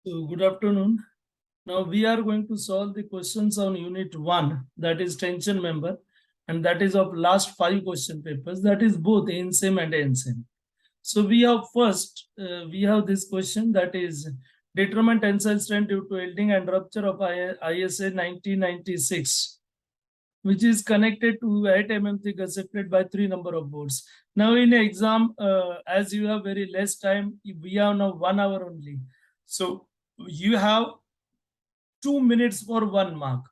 So good afternoon. Now we are going to solve the questions on unit 1, that is tension member, and that is of last 5 question papers, that is both NSEM and NSEM. So we have first, we have this question, that is determine tensile strength due to welding and rupture of ISA 1996, which is connected to 8 mm thick accepted by 3 number of boards. Now in exam, as you have very less time, we have now 1 hour only. So you have 2 minutes for 1 mark.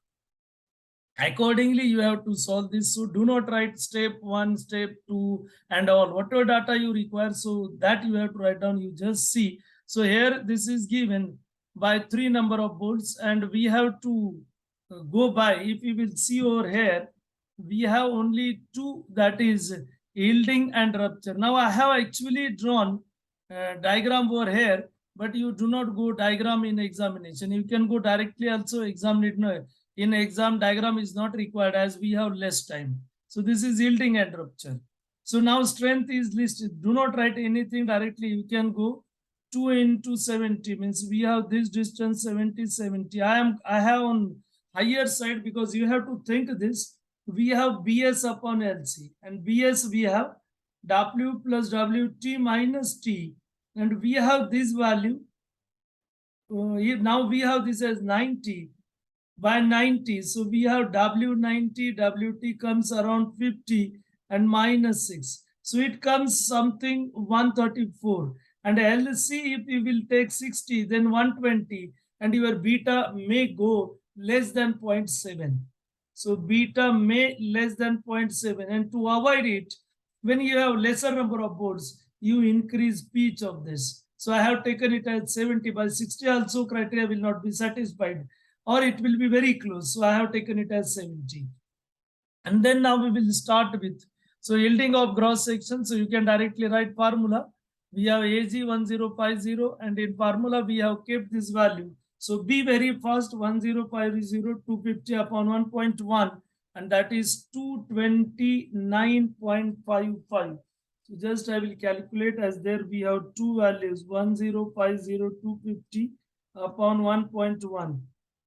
Accordingly, you have to solve this. So do not write step 1, step 2 and all. Whatever data you require, so that you have to write down, you just see. So here this is given by 3 number of boards and we have to go by. If you will see over here, we have only 2, that is yielding and rupture. Now I have actually drawn diagram over here, but you do not go diagram in examination. You can go directly also, exam need no. In exam, diagram is not required as we have less time. So this is yielding and rupture. So now strength is listed. Do not write anything directly. You can go 2 into 70 means we have this distance 70, 70. I have on higher side because you have to think this. We have BS upon LC and BS we have W plus WT minus T and we have this value. Now we have this as 90 by 90. So we have W90, WT comes around 50 and minus 6. So it comes something 134. And LC, if you will take 60, then 120, and your beta may go less than 0.7. So beta may less than 0.7. And to avoid it, when you have lesser number of boards, you increase pitch of this. So I have taken it as 70 by 60 also criteria will not be satisfied or it will be very close. So I have taken it as 70. And then now we will start with, so yielding of gross section. So you can directly write formula. We have AG1050 and in formula we have kept this value. So be very fast, 1050, 250 upon 1.1 and that is 229.55. So just I will calculate as there we have two values, 1050, 250 upon 1.1.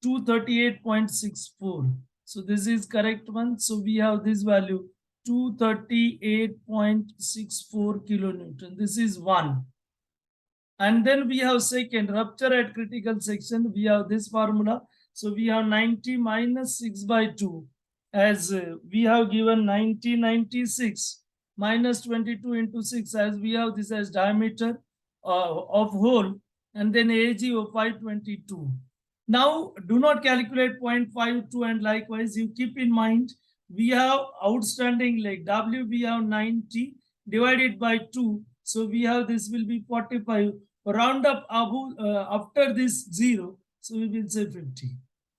238.64. So this is correct one. So we have this value 238.64 kilonewton. This is one. And then we have second rupture at critical section. We have this formula. So we have 90 minus 6 by 2 as we have given 96 minus 22 into 6 as we have this as diameter of hole and then AG of 522. Now, do not calculate 0.52 and likewise you keep in mind, we have outstanding leg, W we have 90 divided by 2. So we have this will be 45, round up after this 0. So we will say 50.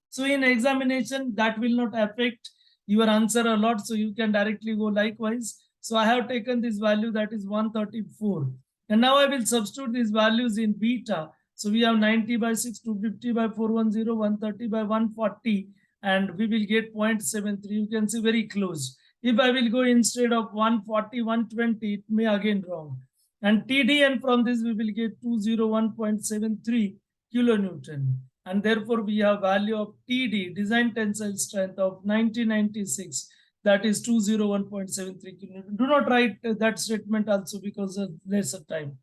So in examination, that will not affect your answer a lot. So you can directly go likewise. So I have taken this value that is 134. And now I will substitute these values in beta. So we have 90 by 6, 250 by 410, 130 by 140, and we will get 0.73. You can see very close. If I will go instead of 140, 120, it may again wrong. And TDN from this we will get 201.73 kilonewton. And therefore we have value of TD, design tensile strength of 1996. That is 201.73 kilonewton. Do not write that statement also because of lesser time.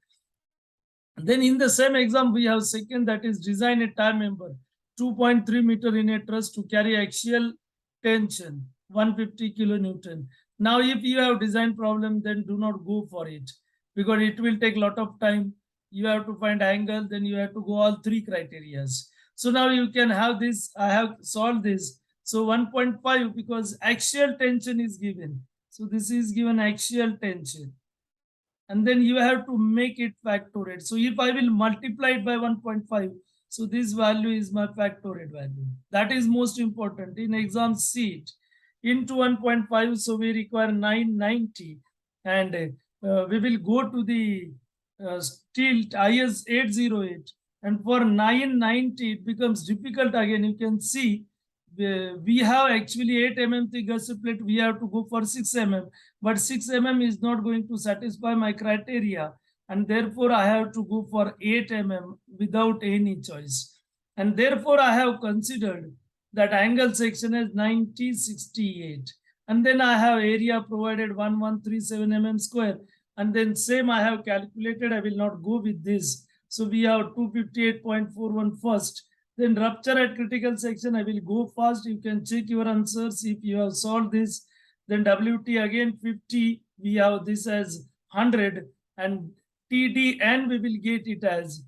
Then in the same exam, we have second, that is design a tie member, 2.3 meter in a truss to carry axial tension, 150 kilonewton. Now, if you have design problem, then do not go for it because it will take a lot of time. You have to find angle, then you have to go all 3 criteria. So now you can have this, I have solved this. So 1.5 because axial tension is given. So this is given axial tension. And then you have to make it factorial. So if I will multiply it by 1.5, so this value is my factorial value. That is most important. In exam, see it. Into 1.5, so we require 990. And we will go to the steel IS 808. And for 990, it becomes difficult again. You can see we have actually 8 mm thick gusset plate. We have to go for 6 mm, but 6 mm is not going to satisfy my criteria. and therefore I have to go for 8 mm without any choice. And therefore I have considered that angle section as 9068. And then I have area provided 1137 mm square. And then same I have calculated, I will not go with this. So we have 258.41 first. Then rupture at critical section, I will go fast. You can check your answers if you have solved this. Then WT again 50, we have this as 100, and TDN we will get it as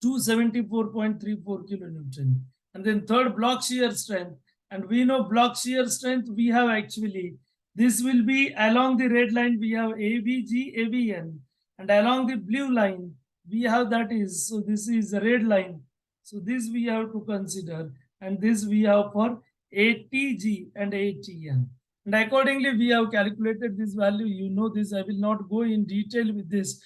274.34 kilonewton. And then third, block shear strength. And we know block shear strength, we have actually, this will be along the red line, we have ABG, ABN. And along the blue line, we have that is, so this is the red line. So this we have to consider. And this we have for ATG and ATN. And accordingly, we have calculated this value. You know this, I will not go in detail with this.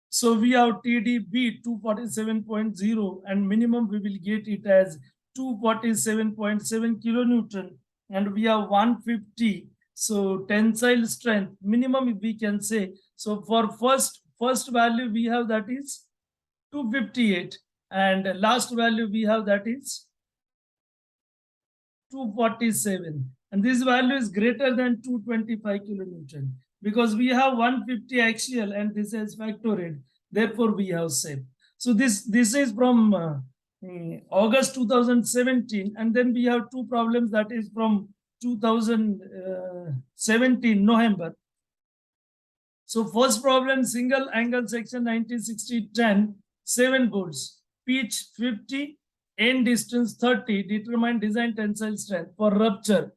So we have TDB 247.0 and minimum we will get it as 247.7 kilonewton, and we have 150. So tensile strength minimum we can say. So for first value we have that is 258, and last value we have that is 247, and this value is greater than 225 kilonewton because we have 150 axial and this is factoried. Therefore, we have safe. So this is from August 2017, and then we have two problems that is from 2017 November. So first problem, single angle section 1960-10, 7 boards, pitch 50, end distance 30, determine design tensile strength for rupture,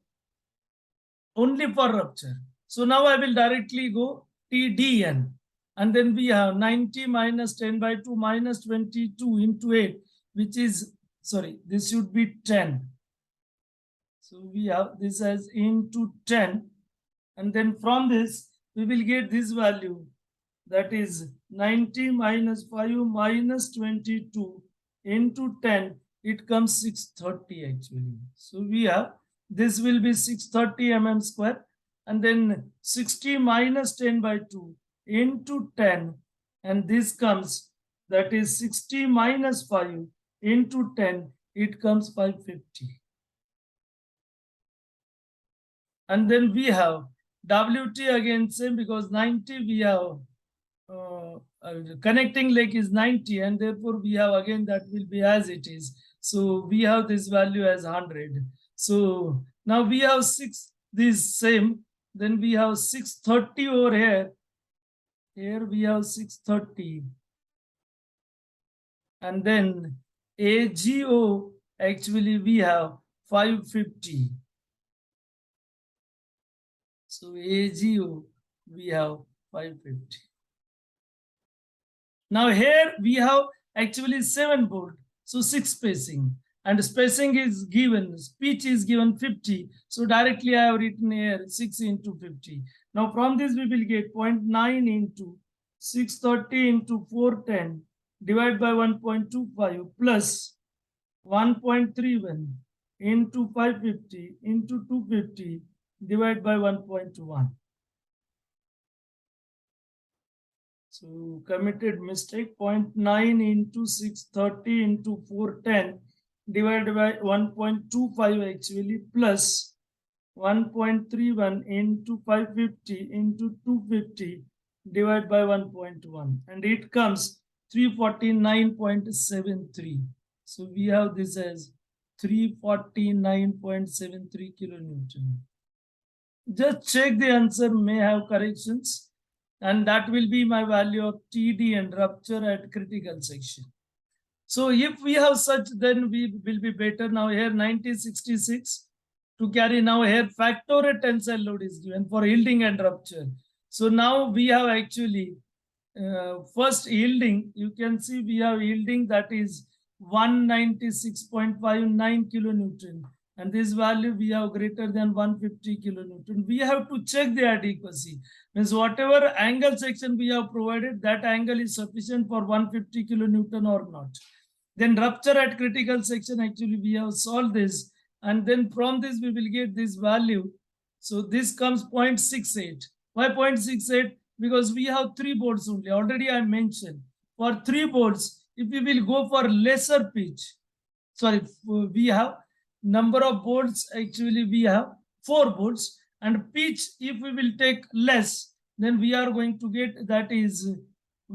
only for rupture. So now I will directly go TDN, and then we have 90 minus 10 by 2 minus 22 into 8, which is, sorry, this should be 10. So we have this as into 10, and then from this we will get this value, that is 90 minus 5 minus 22 into 10, it comes 630 actually. So we have, this will be 630 mm square, and then 60 minus 10 by 2 into 10, and this comes, that is 60 minus 5 into 10, it comes 550. And then we have WT again same, because 90 we have connecting leg is 90, and therefore we have again that will be as it is. So we have this value as 100. So now we have 6, this same, then we have 630 over here. Here we have 630. And then AGO, actually we have 550. So AGO, we have 550. Now here we have actually 7 board, so 6 spacing, and spacing is given, pitch is given 50. So directly I have written here 6 into 50. Now from this we will get 0.9 into 630 into 410 divided by 1.25 plus 1.31 into 550 into 250 divided by 1.1. So committed mistake, 0.9 into 630 into 410 divided by 1.25 actually plus 1.31 into 550 into 250 divided by 1.1, and it comes 349.73. So we have this as 349.73 kilonewton. Just check the answer, may have corrections, and that will be my value of TD and rupture at critical section. So if we have such, then we will be better. Now here 9066 to carry, now here factorial tensile load is given for yielding and rupture. So now we have actually first yielding, you can see we have yielding that is 196.59 kilonewton, and this value we have greater than 150 kilonewton. We have to check the adequacy, means whatever angle section we have provided, that angle is sufficient for 150 kilonewton or not. Then rupture at critical section, actually we have solved this, and then from this we will get this value. So this comes 0.68. Why 0.68? because we have 3 boards only. Already I mentioned for 3 boards, if we will go for lesser pitch, sorry, we have number of boards, actually we have 4 boards, and pitch if we will take less, then we are going to get that is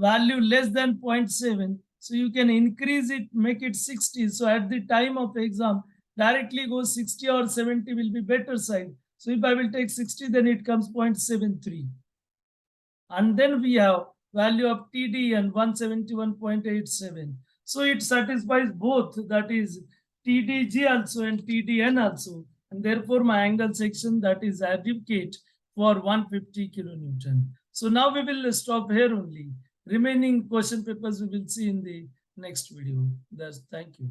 value less than 0.7. So you can increase it, make it 60. So at the time of exam, directly go 60 or 70 will be better side. So if I will take 60, then it comes 0.73. And then we have value of TD and 171.87. So it satisfies both, that is TDG also and TDN also. And therefore my angle section, that is adequate for 150 kilonewton. So now we will stop here only. Remaining question papers we will see in the next video. Thank you.